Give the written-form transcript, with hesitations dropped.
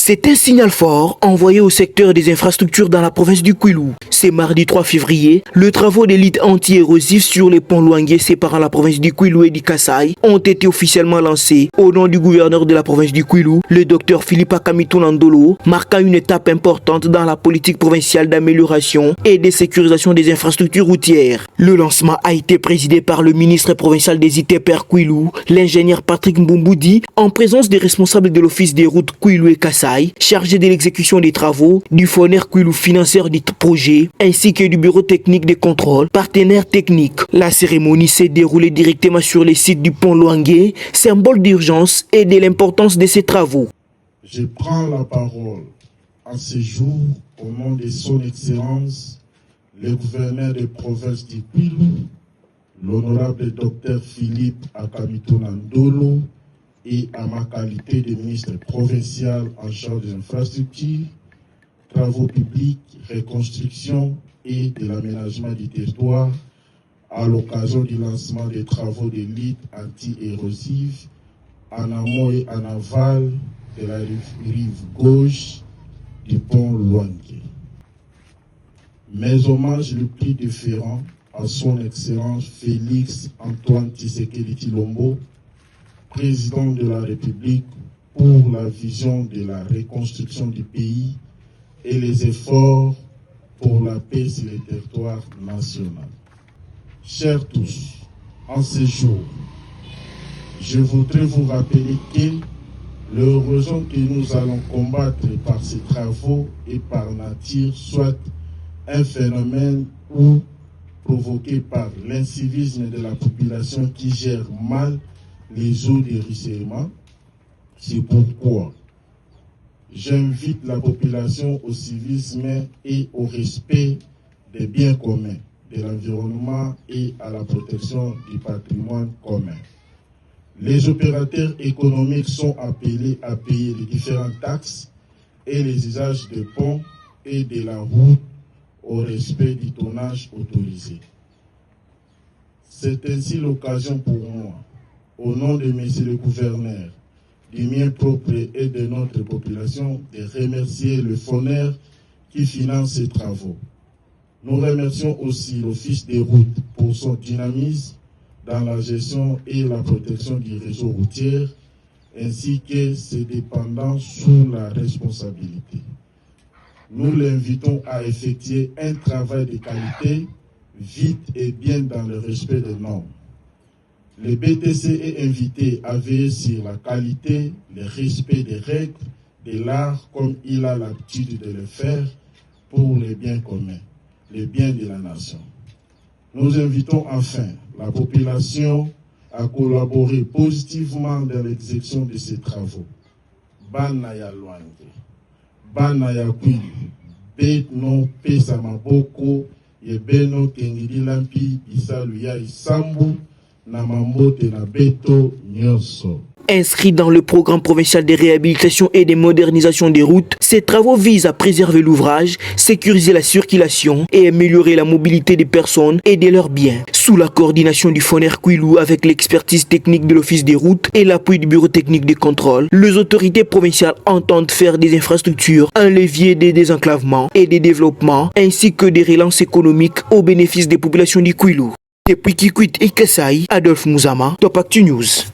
C'est un signal fort envoyé au secteur des infrastructures dans la province du Kwilu. C'est mardi 3 février, les travaux d'élite anti-érosifs sur les ponts Luangue séparant la province du Kwilu et du Kasaï ont été officiellement lancés au nom du gouverneur de la province du Kwilu, le docteur Philippa Kamitou Ndolo, marquant une étape importante dans la politique provinciale d'amélioration et de sécurisation des infrastructures routières. Le lancement a été présidé par le ministre provincial des ITPR Kwilu, l'ingénieur Patrick Mbumboudi, en présence des responsables de l'office des routes Kwilu et Kasaï, chargé de l'exécution des travaux, du FONER Kwilu financeur du projet, ainsi que du bureau technique de contrôle, partenaire technique. La cérémonie s'est déroulée directement sur les sites du pont Luangue, symbole d'urgence et de l'importance de ces travaux. Je prends la parole en ce jour au nom de son Excellence, le gouverneur de province du Kwilu, l'honorable docteur Philippe Kamitou Ndolo, et à ma qualité de ministre provincial en charge des infrastructures, travaux publics, reconstruction et de l'aménagement du territoire, à l'occasion du lancement des travaux d'élite anti-érosifs en amont et en aval de la rive gauche du pont Luangue. Mes hommages le plus différents à son Excellence Félix Antoine Tshisekedi Tshilombo, président de la République, pour la vision de la reconstruction du pays et les efforts pour la paix sur le territoire national. Chers tous, en ce jour, je voudrais vous rappeler que l'horizon que nous allons combattre par ces travaux est par nature soit un phénomène ou provoqué par l'incivisme de la population qui gère mal les eaux de ruissellement. C'est pourquoi j'invite la population au civisme et au respect des biens communs, de l'environnement et à la protection du patrimoine commun. Les opérateurs économiques sont appelés à payer les différentes taxes et les usages des ponts et de la route au respect du tonnage autorisé. C'est ainsi l'occasion pour moi, au nom de Monsieur le gouverneur, du mien propre et de notre population, de remercier le FONER qui finance ces travaux. Nous remercions aussi l'Office des routes pour son dynamisme dans la gestion et la protection du réseau routier, ainsi que ses dépendants sous la responsabilité. Nous l'invitons à effectuer un travail de qualité, vite et bien dans le respect des normes. Le BTC est invité à veiller sur la qualité, le respect des règles de l'art comme il a l'habitude de le faire pour les biens communs, les biens de la nation. Nous invitons enfin la population à collaborer positivement dans l'exécution de ces travaux. Banaya Luangue, Banaya Kwilu, Betno Pesa Maboko, Yebeno Kengidi Lampi, Isaluya Isambu, Namambote na Beto Nyonso. Inscrits dans le programme provincial de réhabilitation et de modernisation des routes, ces travaux visent à préserver l'ouvrage, sécuriser la circulation et améliorer la mobilité des personnes et de leurs biens. Sous la coordination du FONER Kwilu avec l'expertise technique de l'Office des routes et l'appui du bureau technique de contrôle, les autorités provinciales entendent faire des infrastructures un levier de désenclavement et de développement ainsi que des relances économiques au bénéfice des populations du Kwilu. Depuis Kikwit et Kasaï, Adolphe Mouzama, Top Actu News.